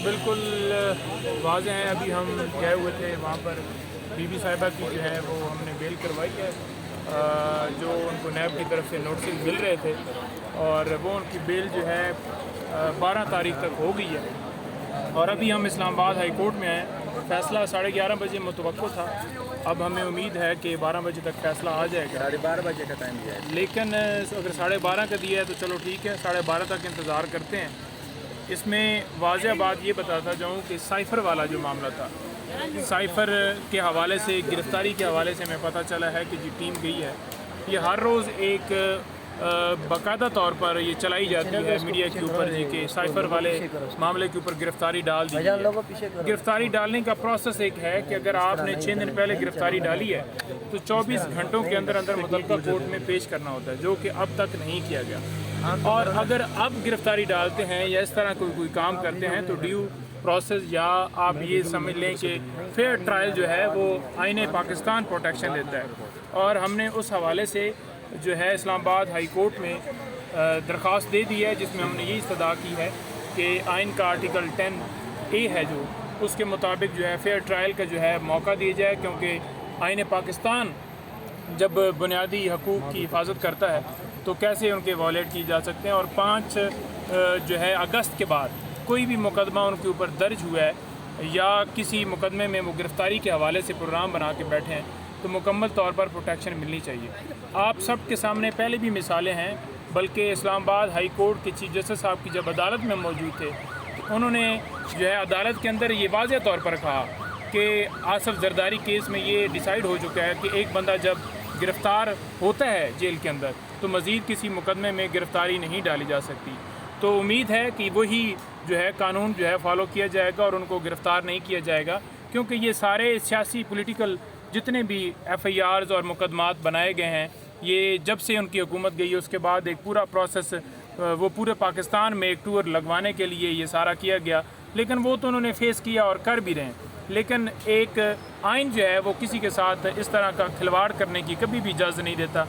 बिल्कुल वाज़ेह हैं। अभी हम गए हुए थे वहाँ पर, बीबी साहिबा की जो है वो हमने बेल करवाई है, जो उनको नैब की तरफ से नोटिस मिल रहे थे और वो उनकी बेल जो है 12 तारीख तक हो गई है। और अभी हम इस्लामाबाद हाई कोर्ट में आए। फ़ैसला 11:30 बजे मुतवक्को था। अब हमें उम्मीद है कि 12 बजे तक फ़ैसला आ जाएगा। 12:30 बजे का टाइम दिया है, लेकिन अगर 12:30 का दिया है तो चलो ठीक है, 12:30 तक इंतज़ार करते हैं। इसमें वाज़ह बात ये बताता जाऊँ कि साइफ़र वाला जो मामला था, साइफ़र के हवाले से, गिरफ़्तारी के हवाले से हमें पता चला है कि जी टीम गई है। ये हर रोज़ एक बाकायदा तौर पर ये चलाई जाती है मीडिया के ऊपर जी कि साइफ़र वाले मामले के ऊपर गिरफ़्तारी डाल दी है। गिरफ़्तारी डालने का प्रोसेस एक है कि अगर आपने 6 दिन पहले गिरफ़्तारी डाली है तो 24 घंटों के अंदर अंदर मुतल्लिका कोर्ट में पेश करना होता है, जो कि अब तक नहीं किया गया। और अगर अब गिरफ़्तारी डालते हैं या इस तरह कोई काम करते हैं तो ड्यू प्रोसेस, या आप ये समझ लें कि फेयर ट्रायल जो है वो आईने पाकिस्तान प्रोटेक्शन देता है। और हमने उस हवाले से जो है इस्लामाबाद हाई कोर्ट में दरख्वास्त दे दी है, जिसमें हमने ये इस्तदा की है कि आइन का आर्टिकल 10A है जो, उसके मुताबिक जो है फेयर ट्रायल का जो है मौका दिया जाए, क्योंकि आइन पाकिस्तान जब बुनियादी हकूक़ की हिफाजत करता है तो कैसे उनके वॉलेट किए जा सकते हैं। और 5 जो है अगस्त के बाद कोई भी मुकदमा उनके ऊपर दर्ज हुआ है या किसी मुकदमे में वो गिरफ़्तारी के हवाले से प्रोग्राम बना के बैठे हैं तो मुकम्मल तौर पर प्रोटेक्शन मिलनी चाहिए। आप सब के सामने पहले भी मिसालें हैं, बल्कि इस्लामाबाद हाई कोर्ट के चीफ जस्टिस साहब की जब अदालत में मौजूद थे तो उन्होंने जो है अदालत के अंदर ये वाज़ेह तौर पर कहा कि आसफ़ ज़रदारी केस में ये डिसाइड हो चुका है कि एक बंदा जब गिरफ़्तार होता है जेल के अंदर तो मज़ीद किसी मुकदमे में गिरफ़्तारी नहीं डाली जा सकती। तो उम्मीद है कि वही जो है कानून जो है फॉलो किया जाएगा और उनको गिरफ़्तार नहीं किया जाएगा, क्योंकि ये सारे सियासी पॉलिटिकल जितने भी FIRs और मुकदमात बनाए गए हैं, ये जब से उनकी हुकूमत गई है उसके बाद एक पूरा प्रोसेस वो पूरे पाकिस्तान में एक टूर लगवाने के लिए ये सारा किया गया, लेकिन वो तो उन्होंने फेस किया और कर भी रहे हैं। लेकिन एक आइन जो है वो किसी के साथ इस तरह का खिलवाड़ करने की कभी भी इजाज़त नहीं देता।